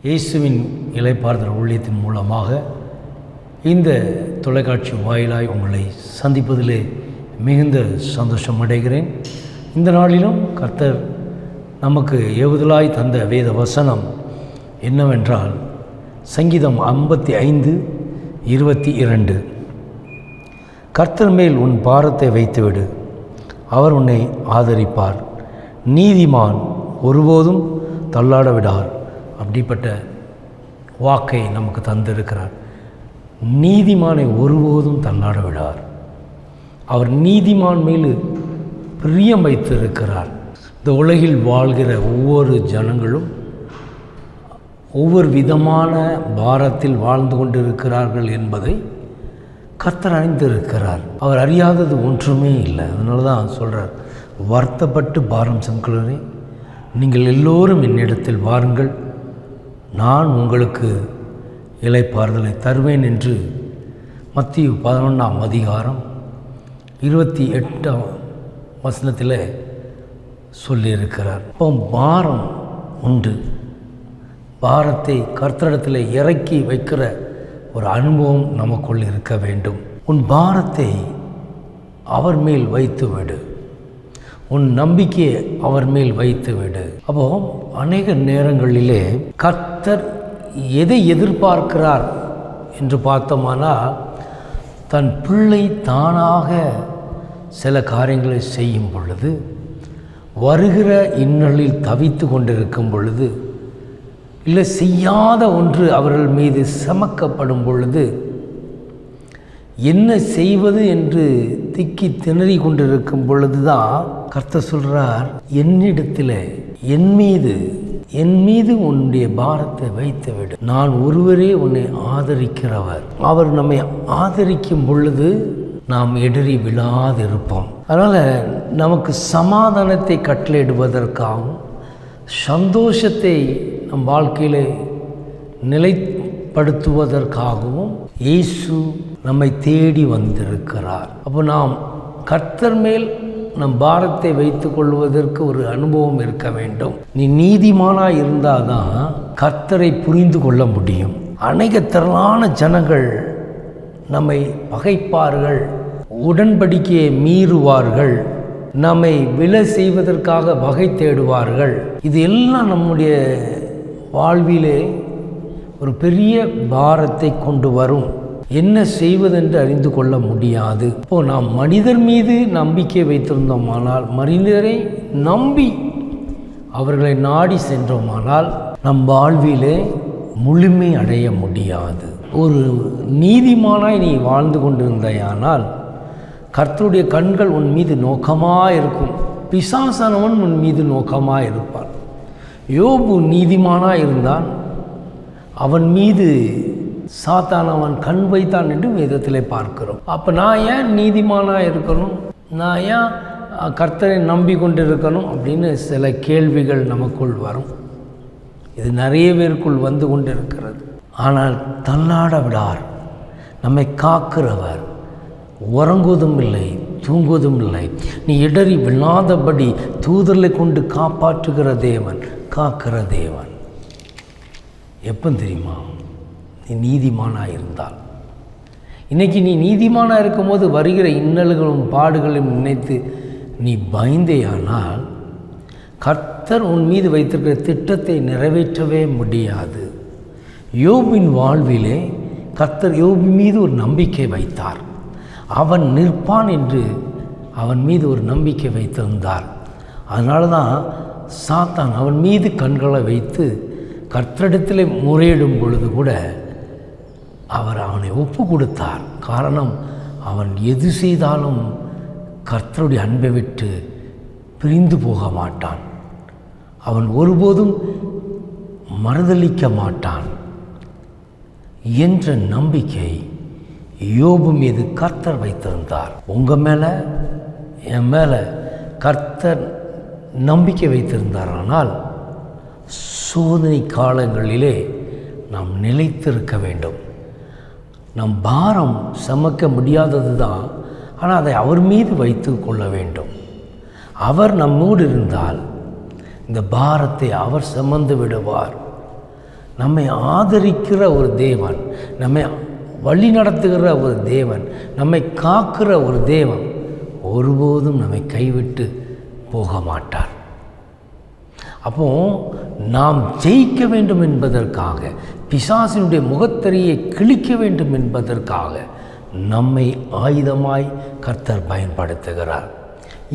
இயேசுவின் இளைப்பாறுதல் ஊழியத்தின் மூலமாக இந்த தொலைக்காட்சி வாயிலாய் உங்களை சந்திப்பதிலே மிகுந்த சந்தோஷம் அடைகிறேன். இந்த நாளிலும் கர்த்தர் நமக்கு ஏவுதலாய் தந்த வேத வசனம் என்னவென்றால் சங்கீதம் 55:22. கர்த்தர் மேல் உன் பாரத்தை வைத்துவிடு, அவர் உன்னை ஆதரிப்பார், நீதிமான் ஒருபோதும் தள்ளாட விடார். அப்படிப்பட்ட வாக்கை நமக்கு தந்திருக்கிறார். நீதிமானை ஒருபோதும் தள்ளாட விடார். அவர் நீதிமான் மேல் பிரியம் வைத்திருக்கிறார். இந்த உலகில் வாழ்கிற ஒவ்வொரு ஜனங்களும் ஒவ்வொரு விதமான பாரத்தில் வாழ்ந்து கொண்டிருக்கிறார்கள் என்பதை கர்த்தர் அறிந்திருக்கிறார். அவர் அறியாதது ஒன்றுமே இல்லை. அதனால தான் சொல்கிறார், வருத்தப்பட்டு பாரம் சுமக்கிறவரே, நீங்கள் எல்லோரும் என்னிடத்தில் வாருங்கள், நான் உங்களுக்கு இளைப்பாறுதலை தருவேன் என்று மத்தேயு 11:28 சொல்லியிருக்கிறார். இப்போ பாரம் உண்டு. பாரத்தை கர்த்தரிடத்தில் இறக்கி வைக்கிற ஒரு அனுபவம் நமக்குள் இருக்க வேண்டும். உன் பாரத்தை அவர் மேல் வைத்து விடு, உன் நம்பிக்கையை அவர் மேல் வைத்து விடு. அப்போ அநேக நேரங்களிலே கர்த்தர் எதை எதிர்பார்க்கிறார் என்று பார்த்தோமானால், தன் பிள்ளை தானாக சில காரியங்களை செய்யும் பொழுது, வருகிற இன்னலில் தவித்து கொண்டிருக்கும் பொழுது, இல்லை செய்யாத ஒன்று அவர்கள் மீது சுமக்கப்படும் பொழுது, என்ன செய்வது என்று திக்கி திணறி கொண்டிருக்கும் பொழுது தான் கர்த்தர் சொல்கிறார், என்னிடத்தில் என் மீது உன்னுடைய பாரத்தை வைத்து விடு, நான் ஒருவரே உன்னை ஆதரிக்கிறவர். அவர் நம்மை ஆதரிக்கும் பொழுது நாம் இடறி விழாதிருப்போம். அதனால் நமக்கு சமாதானத்தை கட்டளையிடுவதற்காகவும் சந்தோஷத்தை நம் வாழ்க்கையில் நிலைப்படுத்துவதற்காகவும் இயேசு நம்மை தேடி வந்திருக்கிறார். அப்போ நாம் கர்த்தர் மேல் நம் பாரத்தை வைத்து கொள்வதற்கு ஒரு அனுபவம் இருக்க வேண்டும். நீ நீதிமானாக இருந்தால் தான் கர்த்தரை புரிந்து கொள்ள முடியும். அநேக திரளான ஜனங்கள் நம்மை பகைப்பார்கள், உடன்படிக்கையை மீறுவார்கள், நம்மை விலை செய்வதற்காக வகை தேடுவார்கள். இது எல்லாம் நம்முடைய வாழ்விலே ஒரு பெரிய பாரத்தை கொண்டு வரும். என்ன செய்வதென்று அறிந்து கொள்ள முடியாது. இப்போது நாம் மனிதர் மீது நம்பிக்கை வைத்திருந்தோமானால், மனிதரை நம்பி அவர்களை நாடி சென்றோமானால் நம் வாழ்விலே முழுமை அடைய முடியாது. ஒரு நீதிமானாய் நீ வாழ்ந்து கொண்டிருந்தாயானால் கர்த்தருடைய கண்கள் உன் மீது நோக்கமாக இருக்கும். பிசாசானவன் உன் மீது நோக்கமாக இருப்பான். யோபு நீதிமானாக இருந்தான், அவன் மீது சாத்தானவன் கண் வைத்தான் என்று வேதத்திலே பார்க்கிறோம். அப்போ நான் ஏன் நீதிமானாக இருக்கணும், நான் ஏன் கர்த்தரை நம்பி கொண்டு இருக்கணும் அப்படின்னு சில கேள்விகள் நமக்குள் வரும். இது நிறைய பேருக்குள் வந்து கொண்டு இருக்கிறது. ஆனால் தள்ளாட விடார், நம்மை காக்கிறவர், உறங்குவதும் இல்லை தூங்குவதும் இல்லை, நீ இடறி விழாதபடி தூதர்களை கொண்டு காப்பாற்றுகிற தேவன், காக்கிற தேவன். எப்போ தெரியுமா? நீ நீதிமானாக இருந்தால். இன்றைக்கி நீ நீதிமானாக இருக்கும்போது வருகிற இன்னல்களும் பாடுகளையும் நினைத்து நீ பயந்தேயானால் கர்த்தர் உன் மீது வைத்திருக்கிற திட்டத்தை நிறைவேற்றவே முடியாது. யோபின் வாழ்விலே கர்த்தர் யோபு மீது ஒரு நம்பிக்கை வைத்தார். அவன் நிற்பான் என்று அவன் மீது ஒரு நம்பிக்கை வைத்திருந்தார். அதனால தான் சாத்தான் அவன் மீது கண்களை வைத்து கர்த்தரிடத்தில் முறையிடும் பொழுது கூட அவர் அவனை ஒப்பு கொடுத்தார். காரணம், அவன் எது செய்தாலும் கர்த்தருடைய அன்பை விட்டு பிரிந்து போக மாட்டான். அவன் ஒருபோதும் மறுதலிக்க மாட்டான் என்ற நம்பிக்கை யோபு மீது கர்த்தர் வைத்திருந்தார். உங்கள் மேலே என் மேலே கர்த்தர் நம்பிக்கை வைத்திருந்தாரானால் சோதனை காலங்களிலே நாம் நிலைத்திருக்க வேண்டும். நம் பாரம் சுமக்க முடியாதது தான், ஆனால் அதை அவர் மீது வைத்து கொள்ள வேண்டும். அவர் நம்மோடு இருந்தால் இந்த பாரத்தை அவர் சுமந்து விடுவார். நம்மை ஆதரிக்கிற ஒரு தேவன், நம்மை வழி நடத்துகிற ஒரு தேவன், நம்மை காக்கிற ஒரு தேவன் ஒருபோதும் நம்மை கைவிட்டு போக மாட்டார். அப்போ நாம் ஜெயிக்க வேண்டும் என்பதற்காக, பிசாசினுடைய முகத்தறியை கிழிக்க வேண்டும் என்பதற்காக நம்மை ஆயுதமாய் கர்த்தர் பயன்படுத்துகிறார்.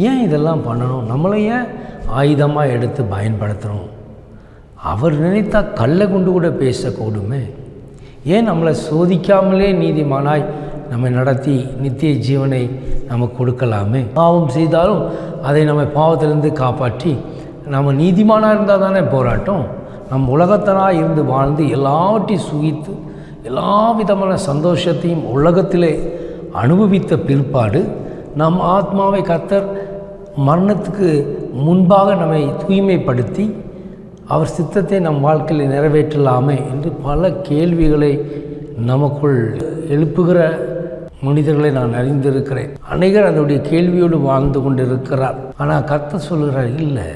ஏன் இதெல்லாம் பண்ணணும்? நம்மளை ஏன் ஆயுதமாக எடுத்து பயன்படுத்தணும்? அவர் நினைத்தால் கல்லை கொண்டு கூட பேசக்கூடுமே. ஏன் நம்மளை சோதிக்காமலே நீதிமானாய் நம்மை நடத்தி நித்திய ஜீவனை நமக்கு கொடுக்கலாமே? பாவம் செய்தாலும் அதை நம்ம பாவத்திலிருந்து காப்பாற்றி நம்ம நீதிமானாக இருந்தால் தானே போராட்டம். நம் உலகத்தனாக இருந்து வாழ்ந்து எல்லாவற்றையும் சுகித்து எல்லா விதமான சந்தோஷத்தையும் உலகத்திலே அனுபவித்த பிற்பாடு நம் ஆத்மாவை கர்த்தர் மரணத்துக்கு முன்பாக நம்மை தூய்மைப்படுத்தி அவர் சித்தத்தை நம் வாழ்க்கையில் நிறைவேற்றலாமே என்று பல கேள்விகளை நமக்குள் எழுப்புகிற மனிதர்களை நான் அறிந்திருக்கிறேன். அநேகர் அதனுடைய கேள்வியோடு வாழ்ந்து கொண்டிருக்கிறார். ஆனால் கர்த்தர் சொல்கிறார், இல்லை,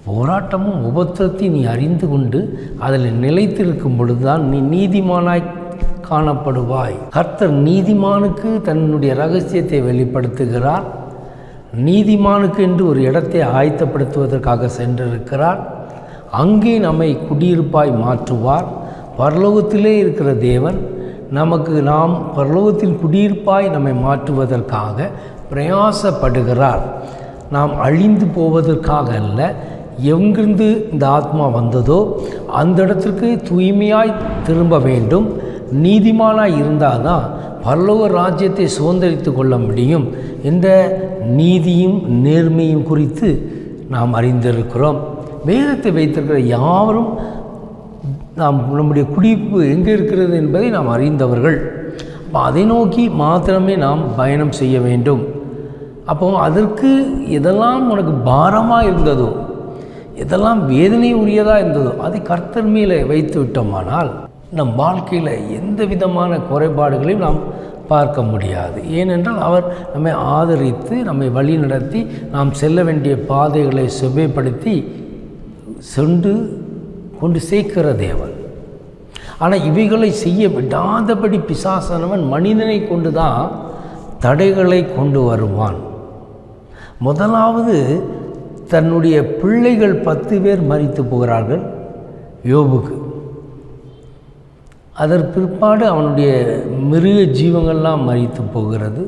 போராட்டமும் உபத்திரத்தையும் நீ அறிந்து கொண்டு அதில் நிலைத்திருக்கும் பொழுதுதான் நீ நீதிமானாய் காணப்படுவாய். கர்த்தர் நீதிமானுக்கு தன்னுடைய ரகசியத்தை வெளிப்படுத்துகிறார். நீதிமானுக்கு என்று ஒரு இடத்தை ஆயத்தப்படுத்துவதற்காக சென்றிருக்கிறார். அங்கே நம்மை குடியிருப்பாய் மாற்றுவார். பரலோகத்திலே இருக்கிற தேவன் நாம் பரலோகத்தில் குடியிருப்பாய் நம்மை மாற்றுவதற்காக பிரயாசப்படுகிறார். நாம் அழிந்து போவதற்காக அல்ல. எங்கிருந்து இந்த ஆத்மா வந்ததோ அந்த இடத்திற்கு தூய்மையாய் திரும்ப வேண்டும். நீதிமானாய் இருந்தால் தான் பரலோக ராஜ்யத்தை சுதந்திரித்து கொள்ள முடியும் என்ற நீதியும் நேர்மையும் குறித்து நாம் அறிந்திருக்கிறோம். வேதத்தை வைத்திருக்கிற யாவரும் நம்முடைய குடியிருப்பு எங்கே இருக்கிறது என்பதை நாம் அறிந்தவர்கள். அதை நோக்கி மாத்திரமே நாம் பயணம் செய்ய வேண்டும். அப்போ அதற்கு எதெல்லாம் உனக்கு பாரமாக இருந்ததோ, எதெல்லாம் வேதனை உரியதாக இருந்ததோ அதை கர்த்தர் மேலே வைத்து விட்டோமானால் நம் வாழ்க்கையில் எந்த விதமான குறைபாடுகளையும் நாம் பார்க்க முடியாது. ஏனென்றால் அவர் நம்மை ஆதரித்து நம்மை வழி நடத்தி நாம் செல்ல வேண்டிய பாதைகளை செவ்வைப்படுத்தி சென்று கொண்டு சேர்க்கிற தேவன். ஆனால் இவைகளை செய்ய விடாதபடி பிசாசானவன் மனிதனை கொண்டு தான் தடைகளை கொண்டு வருவான். முதலாவது தன்னுடைய பிள்ளைகள் 10 பேர் மரித்து போகிறார்கள் யோபுக்கு. அதற்கு பிற்பாடு அவனுடைய மிருக ஜீவங்கள்லாம் மரித்து போகிறது.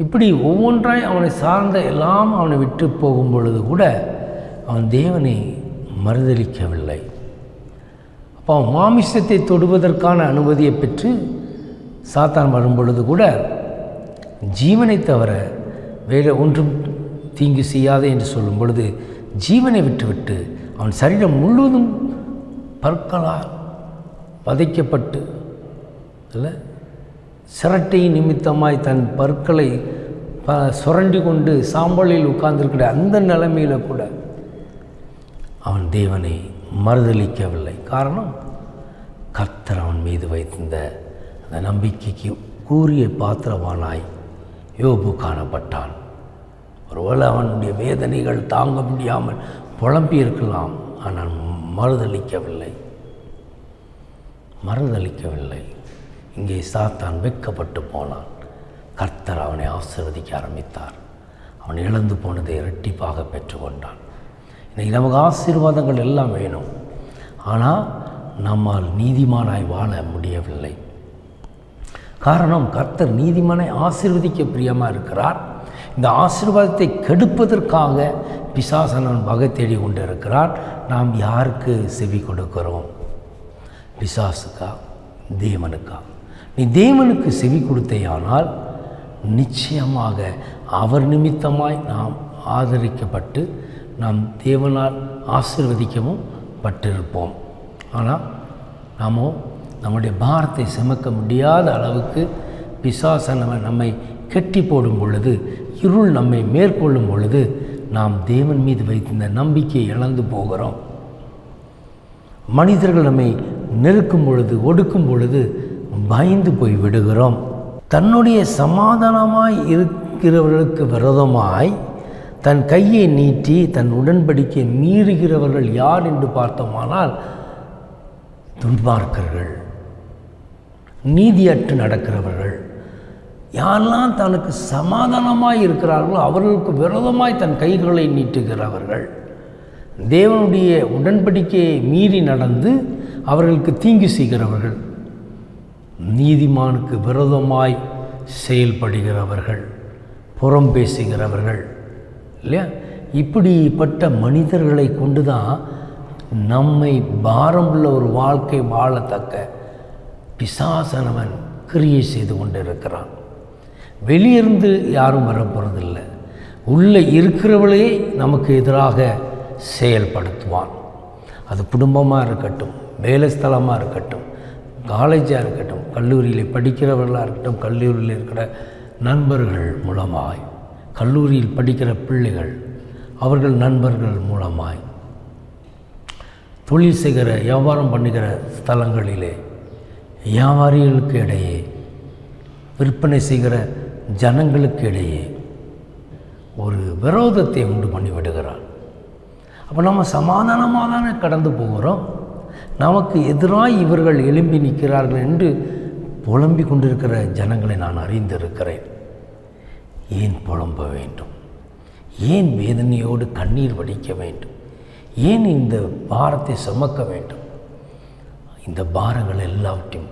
இப்படி ஒவ்வொன்றாய் அவனை சார்ந்த எல்லாம் அவனை விட்டு போகும் பொழுது கூட அவன் தேவனை மறுதலிக்கவில்லை. அப்போ அவன் மாமிசத்தை தொடுவதற்கான அனுமதியை பெற்று சாத்தான் வரும் பொழுது கூட ஜீவனை தவிர வேறு ஒன்றும் தீங்கு செய்யாதே என்று சொல்லும் பொழுது ஜீவனை விட்டுவிட்டு அவன் சரீரம் முழுவதும் பற்களால் வதைக்கப்பட்டு இல்லை சிரட்டை நிமித்தமாய் தன் பற்களை சுரண்டி கொண்டு சாம்பலில் உட்கார்ந்திருக்கிற அந்த நிலைமையில் கூட அவன் தேவனை மறுதலிக்கவில்லை. காரணம், கர்த்தர் அவன் மீது வைத்திருந்த அந்த நம்பிக்கைக்கு கூறிய பாத்திரவானாய் யோபு காணப்பட்டான். ஒருவேளை அவனுடைய வேதனைகள் தாங்க முடியாமல் புலம்பியிருக்கலாம். ஆனால் மறுதலிக்கவில்லை. இங்கே சாத்தான் வெட்கப்பட்டு போனான். கர்த்தர் அவனை ஆசீர்வதிக்க ஆரம்பித்தார். அவன் இழந்து போனதை இரட்டிப்பாக பெற்றுக்கொண்டான். இன்றைக்கி நமக்கு ஆசீர்வாதங்கள் எல்லாம் வேணும். ஆனால் நம்மால் நீதிமானாய் வாழ முடியவில்லை. காரணம், கர்த்தர் நீதிமானை ஆசீர்வதிக்க பிரியமாக இருக்கிறார். இந்த ஆசீர்வாதத்தை கெடுப்பதற்காக பிசாசனன் வகை தேடி கொண்டு இருக்கிறார். நாம் யாருக்கு செவி கொடுக்கிறோம்? பிசாசுக்கா, தேவனுக்கா? நீ தேவனுக்கு செவி கொடுத்தேயானால் நிச்சயமாக அவர் நிமித்தமாய் நாம் ஆதரிக்கப்பட்டு நாம் தேவனால் ஆசீர்வதிக்கவும் பட்டிருப்போம். ஆனால் நாமோ நம்முடைய பாரத்தை சுமக்க முடியாத அளவுக்கு பிசாசனவன் நம்மை கெட்டி போடும் பொழுது, இருள் நம்மை மேற்கொள்ளும் பொழுது நாம் தேவன் மீது வைத்திருந்த நம்பிக்கையை இழந்து போகிறோம். மனிதர்கள் நம்மை நெருக்கும் பொழுது, ஒடுக்கும் பொழுது பயந்து போய் விடுகிறோம். தன்னுடைய சமாதானமாய் இருக்கிறவர்களுக்கு விரோதமாய் தன் கையை நீட்டி தன் உடன்படிக்கை மீறுகிறவர்கள் யார் என்று பார்த்தோமானால் துன்மார்க்கர்கள், நீதியற்று நடக்கிறவர்கள், யாரெல்லாம் தனக்கு சமாதானமாய் இருக்கிறார்களோ அவர்களுக்கு விரோதமாய் தன் கைகளை நீட்டுகிறவர்கள், தேவனுடைய உடன்படிக்கையை மீறி நடந்து அவர்களுக்கு தீங்கு செய்கிறவர்கள், நீதிமானுக்கு விரோதமாய் செயல்படுகிறவர்கள், புறம் பேசுகிறவர்கள் இல்லையா, இப்படிப்பட்ட மனிதர்களை கொண்டு தான் நம்மை பாரமுள்ள ஒரு வாழ்க்கை வாழத்தக்க பிசாசனவன் கிரியை செய்து கொண்டு இருக்கிறான். வெளியிருந்து யாரும் வரப்போறதில்லை, உள்ளே இருக்கிறவளே நமக்கு எதிராக செயல்படுத்துவான். அது குடும்பமாக இருக்கட்டும், வேலை ஸ்தலமாக இருக்கட்டும், காலேஜாக இருக்கட்டும், கல்லூரியில் படிக்கிறவர்களாக இருக்கட்டும், கல்லூரியில் இருக்கிற நண்பர்கள் மூலமாய், கல்லூரியில் படிக்கிற பிள்ளைகள் அவர்கள் நண்பர்கள் மூலமாய், தொழில் செய்கிற வியாபாரம் பண்ணுகிற ஸ்தலங்களிலே வியாபாரிகளுக்கு இடையே, விற்பனை செய்கிற ஜனங்களுக்கு இடையே ஒரு விரோதத்தை உண்டு பண்ணி விடுகிறான். அப்போ நம்ம சமாதானமாக தானே கடந்து போகிறோம். நமக்கு எதிராக இவர்கள் எழும்பி நிற்கிறார்கள் என்று புலம்பிக் கொண்டிருக்கிற ஜனங்களை நான் அறிந்திருக்கிறேன். ஏன் புலம்ப வேண்டும்? ஏன் வேதனையோடு கண்ணீர் வடிக்க வேண்டும்? ஏன் இந்த பாரத்தை சுமக்க வேண்டும்? இந்த பாரங்கள் எல்லாவற்றையும்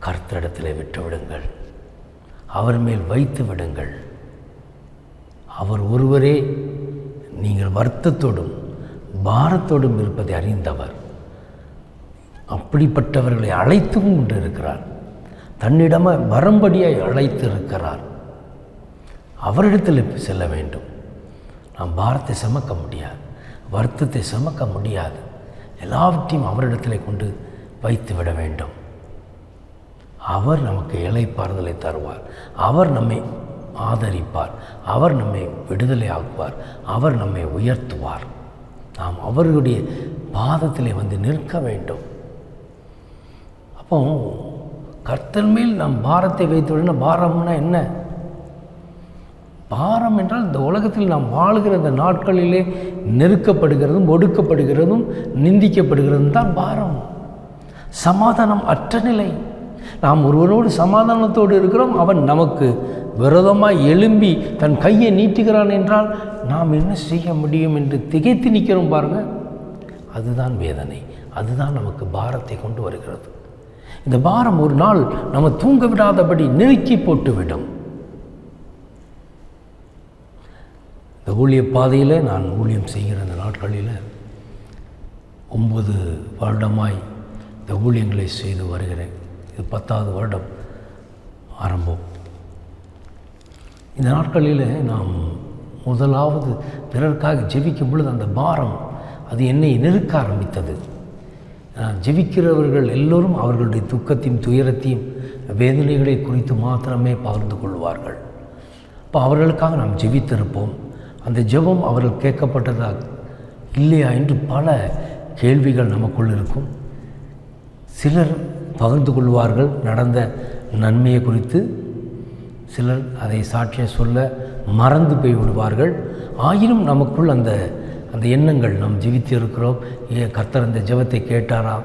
கர்த்தரிடத்தில் விட்டுவிடுங்கள், அவர் மேல் வைத்து விடுங்கள். அவர் ஒருவரே நீங்கள் வருத்தத்தோடும் பாரத்தோடும் இருப்பதை அறிந்தவர். அப்படிப்பட்டவர்களை அழைத்தும் கொண்டு இருக்கிறார், தன்னிடமே வரும்படியாய் அழைத்து இருக்கிறார். அவரிடத்தில் செல்ல வேண்டும். நாம் பாரத்தை சுமக்க முடியாது, வருத்தத்தை சுமக்க முடியாது. எல்லாவற்றையும் அவரிடத்தில் கொண்டு வைத்து விட வேண்டும். அவர் நமக்கு இளைப்பாறுதலை தருவார், அவர் நம்மை ஆதரிப்பார், அவர் நம்மை விடுதலை ஆக்குவார், அவர் நம்மை உயர்த்துவார். நாம் அவர்களுடைய பாதத்திலே வந்து நிற்க வேண்டும். அப்போ கர்த்தர் மேல் நாம் பாரத்தை வைத்து விட. பாரம்னா என்ன? பாரம் என்றால் இந்த உலகத்தில் நாம் வாழ்கிற இந்த நாட்களிலே நெருக்கப்படுகிறதும் ஒடுக்கப்படுகிறதும் நிந்திக்கப்படுகிறதும் தான் பாரம். சமாதானம் அற்ற நிலை. நாம் ஒருவரோடு சமாதானத்தோடு இருக்கிறோம், அவன் நமக்கு விரோதமாக எழும்பி தன் கையை நீட்டுகிறான் என்றால் நாம் என்ன செய்ய முடியும் என்று திகைத்து நிற்கிறோம் பாருங்கள். அதுதான் வேதனை, அதுதான் நமக்கு பாரத்தை கொண்டு வருகிறது. இந்த பாரம் ஒரு நாள் நம்ம தூங்க விடாதபடி நெருக்கி போட்டுவிடும். இந்த ஊழிய பாதையில் நான் ஊழியம் செய்கிற இந்த நாட்களில் 9 வருடமாய் இந்த ஊழியங்களை செய்து வருகிறேன். இது 10வது வருடம் ஆரம்பம். இந்த நாட்களில் நாம் முதலாவது பிறருக்காக ஜெபிக்கும் பொழுது அந்த பாரம் அது என்னை நெருக்க ஆரம்பித்தது. ஜெபிக்கிறவர்கள் எல்லோரும் அவர்களுடைய துக்கத்தையும் துயரத்தையும் வேதனைகளை குறித்து மாத்திரமே பகிர்ந்து கொள்வார்கள். அப்போ அவர்களுக்காக நாம் ஜெபித்திருப்போம். அந்த ஜெபம் அவர்கள் கேட்கப்பட்டதா இல்லையா என்று பல கேள்விகள் நமக்குள் இருக்கும். சிலர் பகிர்ந்து கொள்வார்கள் நடந்த நன்மையை குறித்து, சிலர் அதை சாட்சியை சொல்ல மறந்து போய் விடுவார்கள். ஆயினும் நமக்குள் அந்த எண்ணங்கள், நாம் ஜெபித்து இருக்கிறோம், கர்த்தர் அந்த ஜெபத்தை கேட்டாரா,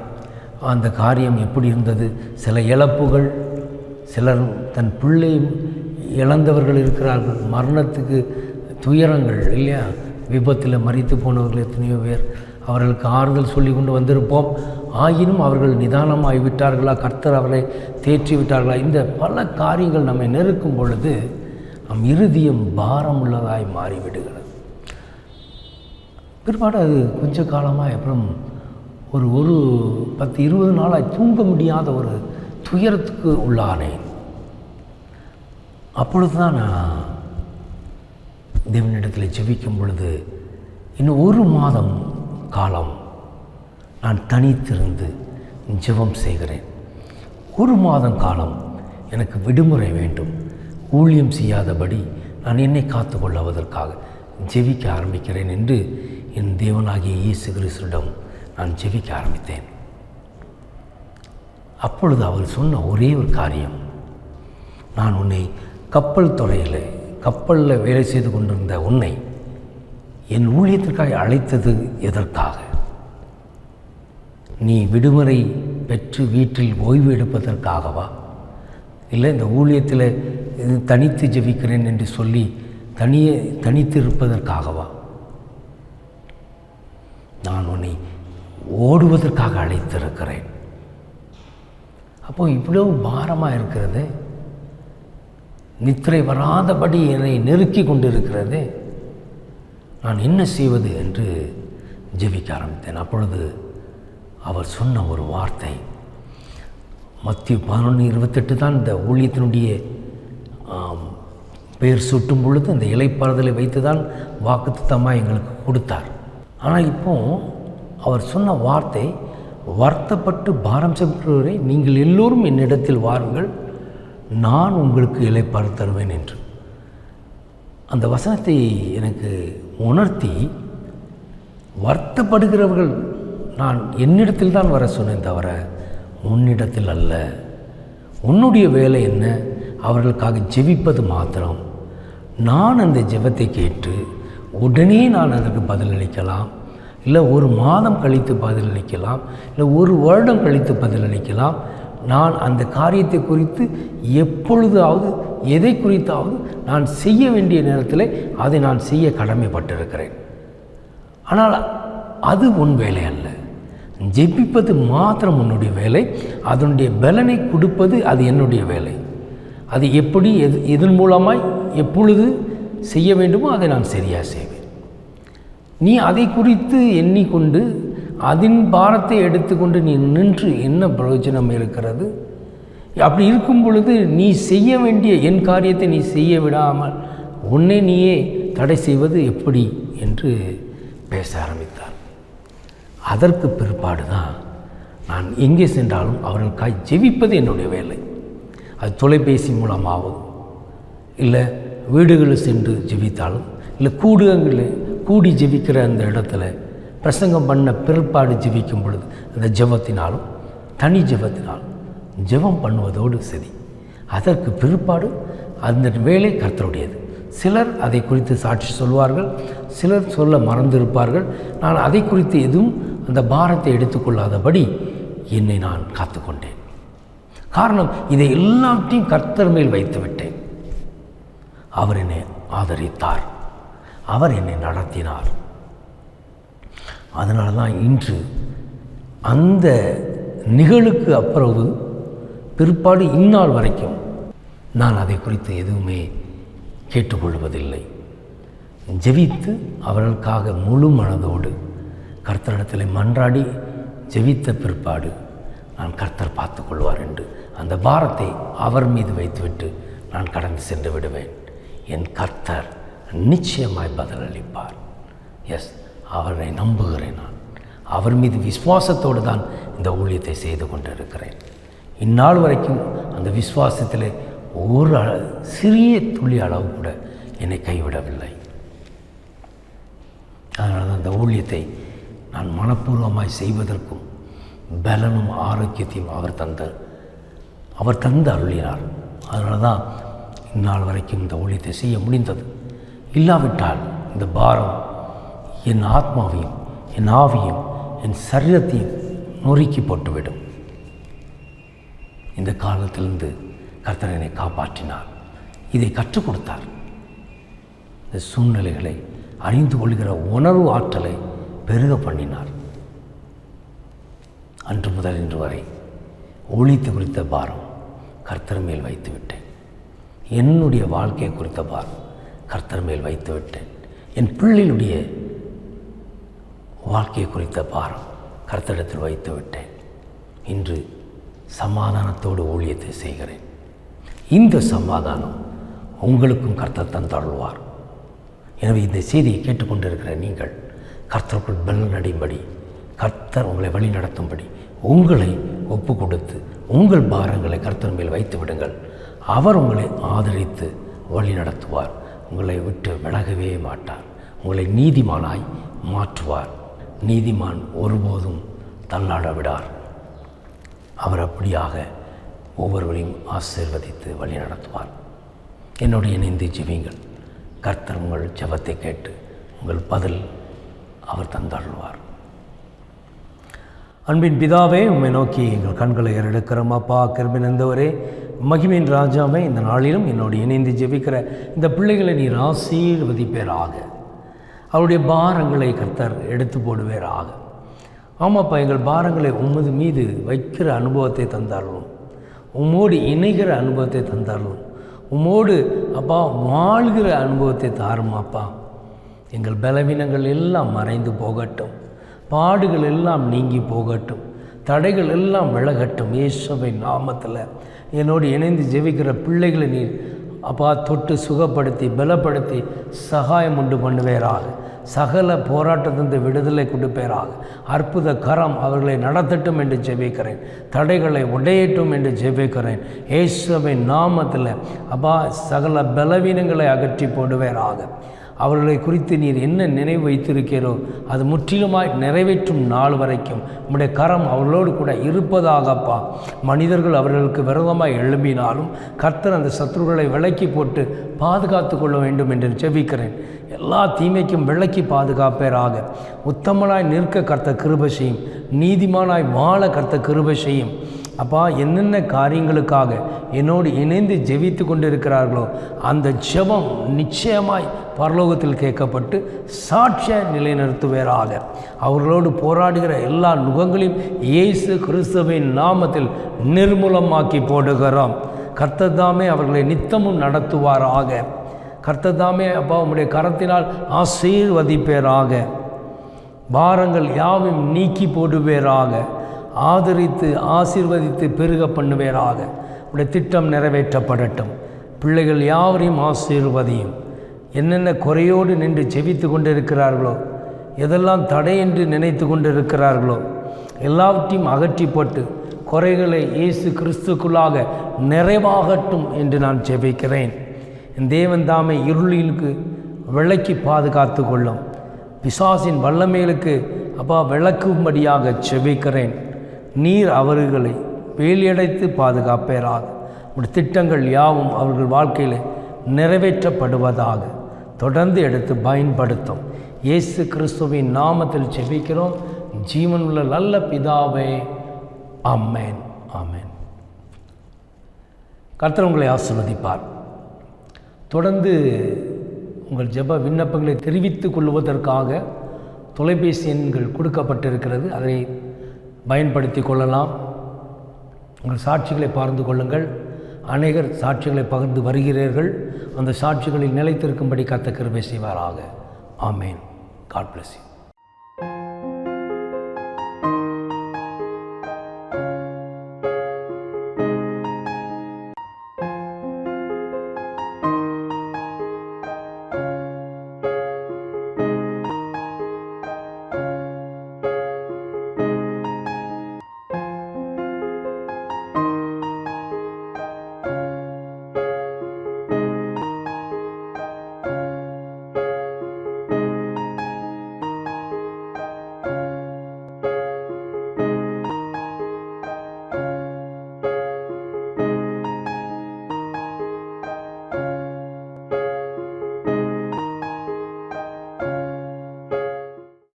அந்த காரியம் எப்படி இருந்தது, சில இழப்புகள், சிலர் தன் பிள்ளை இழந்தவர்கள் இருக்கிறார்கள், மரணத்துக்கு துயரங்கள் இல்லையா, விபத்தில் மரித்து போனவர்கள் எத்தனையோ பேர், அவர்களுக்கு ஆறுதல் சொல்லி கொண்டு வந்திருப்போம். ஆயினும் அவர்கள் நிதானமாகி விட்டார்களா, கர்த்தர் அவரை தேற்றி விட்டார்களா, இந்த பல காரியங்கள் நம்மை நெருக்கும் பொழுது நம் இருதயம் பாரம் உள்ளதாய் மாறிவிடுகிறது. பிற்பாடு அது கொஞ்ச காலமாக அப்புறம் ஒரு 10-20 நாளாய் தூங்க முடியாத ஒரு துயரத்துக்கு உள்ளானேன். அப்பொழுது தான் நான் தேவனிடத்தில் ஜெபிக்கும் பொழுது, இன்னும் 1 மாதம் காலம் நான் தனித்திருந்து ஜெபம் செய்கிறேன். 1 மாதம் காலம் எனக்கு விடுமுறை வேண்டும், ஊழியம் செய்யாதபடி நான் என்னை காத்து கொள்வதற்காக ஜெபிக்க ஆரம்பிக்கிறேன் என்று என் தேவனாகிய இயேசு கிறிஸ்துவிடம் நான் ஜெபிக்க ஆரம்பித்தேன். அப்பொழுது அவர் சொன்ன ஒரே ஒரு காரியம், நான் உன்னை கப்பலில் வேலை செய்து கொண்டிருந்த உன்னை என் ஊழியத்திற்காக அழைத்தது எதற்காக? நீ விடுமுறை பெற்று வீட்டில் ஓய்வு எடுப்பதற்காகவா? இல்லை இந்த ஊழியத்தில் தனித்து ஜெபிக்கிறேன் என்று சொல்லி தனித்து இருப்பதற்காகவா? நான் உன்னை ஓடுவதற்காக அழைத்திருக்கிறேன். அப்போது இவ்வளவு பாரமாக இருக்கிறது, நித்திரை வராதபடி என்னை நெருக்கி கொண்டிருக்கிறது, நான் என்ன செய்வது என்று ஜெபிக்க ஆரம்பித்தேன். அப்பொழுது அவர் சொன்ன ஒரு வார்த்தை, மத்திய 11:28 தான் இந்த ஊழியத்தினுடைய பெயர் சுட்டும் பொழுது அந்த இலைப்பாறுதலை வைத்து தான் வாக்குத்தத்தமாக எங்களுக்கு கொடுத்தார். ஆனால் இப்போது அவர் சொன்ன வார்த்தை, வருத்தப்பட்டு பாரம் சுமக்கிறவரை நீங்கள் எல்லோரும் என்னிடத்தில் வாருங்கள், நான் உங்களுக்கு இளைப்பாறு தருவேன் என்று அந்த வசனத்தை எனக்கு உணர்த்தி, வருத்தப்படுகிறவர்கள் நான் என்னிடத்தில் தான் வர சொன்னேன் தவிர உன்னிடத்தில் அல்ல. உன்னுடைய வேலை என்ன? அவர்களுக்காக ஜெபிப்பது மாத்திரம். நான் அந்த ஜெபத்தை கேட்டு உடனே நான் அதற்கு பதிலளிக்கலாம், இல்லை ஒரு மாதம் கழித்து பதிலளிக்கலாம், இல்லை ஒரு வருடம் கழித்து பதிலளிக்கலாம். நான் அந்த காரியத்தை குறித்து எப்பொழுதாவது எதை குறித்தாவது நான் செய்ய வேண்டிய நேரத்தில் அதை நான் செய்ய கடமைப்பட்டிருக்கிறேன். ஆனால் அது உன் வேலை அல்ல. ஜெபிப்பது மாத்திரம் உன்னுடைய வேலை, அதனுடைய பலனை கொடுப்பது அது என்னுடைய வேலை. அது எப்படி எதன் மூலமாய் எப்பொழுது செய்ய வேண்டுமோ அதை நான் சரியாக செய்வேன். நீ அதை குறித்து எண்ணிக்கொண்டு அதன் பாரத்தை எடுத்துக்கொண்டு நீ நின்று என்ன பிரயோஜனம் இருக்கிறது? அப்படி இருக்கும் பொழுது நீ செய்ய வேண்டிய என் காரியத்தை நீ செய்ய விடாமல் உன்னை நீயே தடை செய்வது எப்படி என்று பேச ஆரம்பித்தார். அதற்கு பிற்பாடு தான் நான் எங்கே சென்றாலும் அவர்களுக்காய் ஜெபிப்பது என்னுடைய வேலை. அது தொலைபேசி மூலமாகவும், இல்லை வீடுகளில் சென்று ஜெபித்தாலும், இல்லை கூடி ஜெபிக்கிற அந்த இடத்துல பிரசங்கம் பண்ண பிற்பாடு ஜெபிக்கும் பொழுது அந்த ஜெபத்தினாலும் தனி ஜெபத்தினாலும் ஜெபம் பண்ணுவதோடு சரி. அதற்கு பிற்பாடு அந்த வேலை கர்த்தருடையது. சிலர் அதை குறித்து சாட்சி சொல்வார்கள், சிலர் சொல்ல மறந்திருப்பார்கள். நான் அதை குறித்து எதுவும் அந்த பாரத்தை எடுத்துக்கொள்ளாதபடி என்னை நான் காத்துக்கொண்டேன். காரணம், இதை எல்லாத்தையும் கர்த்தர் மேல் வைத்து விட்டேன். அவர் என்னை ஆதரித்தார், அவர் என்னை நடத்தினார். அதனால தான் இன்று அந்த நிகழுக்கு அப்புறம் பிற்பாடு இந்நாள் வரைக்கும் நான் அதை குறித்து எதுவுமே கேட்டுக்கொள்வதில்லை. ஜெபித்து அவர்களுக்காக முழு மனதோடு கர்த்தரிடத்தில் மன்றாடி ஜெபித்த பிற்பாடு நான் கர்த்தர் பார்த்து கொள்வார் என்று அந்த பாரத்தை அவர் மீது வைத்துவிட்டு நான் கடந்து சென்று விடுவேன். என் கர்த்தர் நிச்சயமாய் பதிலளிப்பார். எஸ், அவரை நம்புகிறேன். நான் அவர் மீது விசுவாசத்தோடு தான் இந்த ஊழியத்தை செய்து கொண்டு இருக்கிறேன். இந்நாள் வரைக்கும் அந்த விசுவாசத்தில் ஒரு சிறிய துளி அளவு கூட என்னை கைவிடவில்லை. அதனால தான் அந்த ஊழியத்தை நான் மனப்பூர்வமாய் செய்வதற்கும் பலனும் ஆரோக்கியத்தையும் அவர் தந்து அருளினார். அதனால தான் இந்நாள் வரைக்கும் இந்த ஊழியத்தை செய்ய முடிந்தது. இல்லாவிட்டால் இந்த பாரம் என் ஆத்மாவையும் என் ஆவியும் என் சரீரத்தையும் நொறுக்கி போட்டுவிடும். இந்த காலத்திலிருந்து கர்த்தர் என்னை காப்பாற்றினார், இதை கற்றுக் கொடுத்தார். இந்த சூழ்நிலைகளை அறிந்து கொள்கிற உணர்வு ஆற்றலை பெருக பண்ணினார். அன்று முதல் இன்று வரை ஊழியத்தை குறித்த பாரம் கர்த்தர் மேல் வைத்து விட்டேன். என்னுடைய வாழ்க்கையை குறித்த பாரம் கர்த்தர் மேல் வைத்து விட்டேன். என் பிள்ளைகளுடைய வாழ்க்கையை குறித்த பாரம் கர்த்தரிடத்தில் வைத்து விட்டேன். இன்று சமாதானத்தோடு ஊழியத்தை செய்கிறேன். இந்த சமாதானம் உங்களுக்கும் கர்த்தர் தந்தருள்வார். எனவே இந்த செய்தியை கேட்டுக்கொண்டிருக்கிற நீங்கள் கர்த்தருக்குள் பலனடையும்படி, கர்த்தர் உங்களை வழி நடத்தும்படி உங்களை ஒப்பு கொடுத்து உங்கள் பாரங்களை கர்த்தர் மேல் வைத்து விடுங்கள். அவர் உங்களை ஆதரித்து வழி நடத்துவார். உங்களை விட்டு விலகவே மாட்டார். உங்களை நீதிமானாய் மாற்றுவார். நீதிமான் ஒருபோதும் தள்ளாட விடார். அவர் அப்படியாக ஒவ்வொருவரையும் ஆசீர்வதித்து வழி நடத்துவார். என்னுடைய இணைந்து ஜெபியுங்கள். கர்த்தர் உங்கள் ஜெபத்தை கேட்டு உங்கள் பதில் அவர் தந்தருள்வார். அன்பின் பிதாவே, உம்மை நோக்கி எங்கள் கண்களை ஏறெடுக்கிறோம். அப்பா, கிருபை நிறைந்தவரே, மகிமையின் ராஜாவே, இந்த நாளிலும் என்னோடு இணைந்து ஜெபிக்கிற இந்த பிள்ளைகளை நீர் ஆசீர்வதிப்பேராக. அவருடைய பாரங்களை கர்த்தர் எடுத்து போடுவேராக. ஆமாப்பா, எங்கள் பாரங்களை உமது மீது வைக்கிற அனுபவத்தை தந்தார்களும், உம்மோடு இணைகிற அனுபவத்தை தந்தார்களும், உம்மோடு அப்பா வாழ்கிற அனுபவத்தை தாருமாப்பா. எங்கள் பலவீனங்கள் எல்லாம் மறைந்து போகட்டும், பாடுகள் எல்லாம் நீங்கி போகட்டும், தடைகள் எல்லாம் விலகட்டும். இயேசுவின் நாமத்தில் என்னோடு இணைந்து ஜெபிக்கிற பிள்ளைகளை நீர் அப்பா தொட்டு சுகப்படுத்தி பலப்படுத்தி சகாயம் உண்டு பண்ணுவேராக. சகல போராட்டத்திலிருந்து விடுதலை கொடுப்பேராக. அற்புத கரம் அவர்களை நடத்தட்டும் என்று ஜெபிக்கிறேன். தடைகளை உடையட்டும் என்று ஜெபிக்கிறேன். இயேசுவின் நாமத்தில் அப்பா சகல பலவீனங்களை அகற்றி போடுவேராக. அவர்களை குறித்து நீர் என்ன நினைவு வைத்திருக்கிறோ அது முற்றிலுமாய் நிறைவேற்றும் நாள் வரைக்கும் உம்முடைய கரம் அவர்களோடு கூட இருப்பதாகப்பா. மனிதர்கள் அவர்களுக்கு விரோதமாய் எழும்பினாலும் கர்த்தர் அந்த சத்துருக்களை விலக்கி போட்டு பாதுகாத்து கொள்ள வேண்டும் என்று ஜெபிக்கிறேன். எல்லா தீமைக்கும் விலக்கி பாதுகாப்பேராக. உத்தமனாய் நிற்க கர்த்தர் கிருபை செய்யும், நீதிமானாய் வாழ கர்த்தர் கிருபை செய்யும். அப்பா, என்னென்ன காரியங்களுக்காக என்னோடு இணைந்து ஜெபித்து கொண்டிருக்கிறார்களோ அந்த ஜெபம் நிச்சயமாய் பரலோகத்தில் கேட்கப்பட்டு சாட்சிய நிலைநிறுத்துவேராக. அவர்களோடு போராடுகிற எல்லா நுகங்களையும் இயேசு கிறிஸ்துவின் நாமத்தில் நிர்மூலமாக்கி போடுகிறோம். கர்த்தர் தாமே அவர்களை நித்தமும் நடத்துவாராக. கர்த்தர் தாமே அப்பா உம்முடைய கரத்தினால் ஆசீர்வதிப்பேராக. பாரங்கள் யாவும் நீக்கி போடுவேராக. ஆதரித்து ஆசீர்வதித்து பெருக பண்ணுவேராக. உடைய திட்டம் நிறைவேற்றப்படட்டும். பிள்ளைகள் யாவரையும் ஆசீர்வதியும். என்னென்ன குறையோடு நின்று ஜெபித்து கொண்டிருக்கிறார்களோ, எதெல்லாம் தடை என்று நினைத்து கொண்டிருக்கிறார்களோ எல்லாவற்றையும் அகற்றி போட்டு குறைகளை இயேசு கிறிஸ்துக்குள்ளாக நிறைவாகட்டும் என்று நான் ஜெபிக்கிறேன். என் தேவன் தாமே இருளிலுக்கு விளக்கி பாதுகாத்து கொள்ளும். பிசாசின் வல்லமைகளுக்கு அப்பா விளக்கும்படியாக ஜெபிக்கிறேன். நீர் அவர்களை வேலியடைத்து பாதுகாப்பேராக. உடைய திட்டங்கள் யாவும் அவர்கள் வாழ்க்கையில் நிறைவேற்றப்படுவதாக தொடர்ந்து எடுத்து பயன்படுத்தும். இயேசு கிறிஸ்துவின் நாமத்தில் ஜெபிக்கிறோம் ஜீவனுள்ள நல்ல பிதாவே, ஆமென், ஆமென். கர்த்தர் உங்களை ஆசீர்வதிப்பார். தொடர்ந்து உங்கள் ஜெப விண்ணப்பங்களை தெரிவித்துக் கொள்வதற்காக தொலைபேசி எண்கள் கொடுக்கப்பட்டிருக்கிறது. அதை பயன்படுத்தி கொள்ளலாம். உங்கள் சாட்சிகளை பகிர்ந்து கொள்ளுங்கள். அநேகர் சாட்சிகளை பகிர்ந்து வருகிறீர்கள். அந்த சாட்சிகளில் நிலைத்திருக்கும்படி கர்த்தர் கிருபை செய்வாராக. ஆமென். God bless you.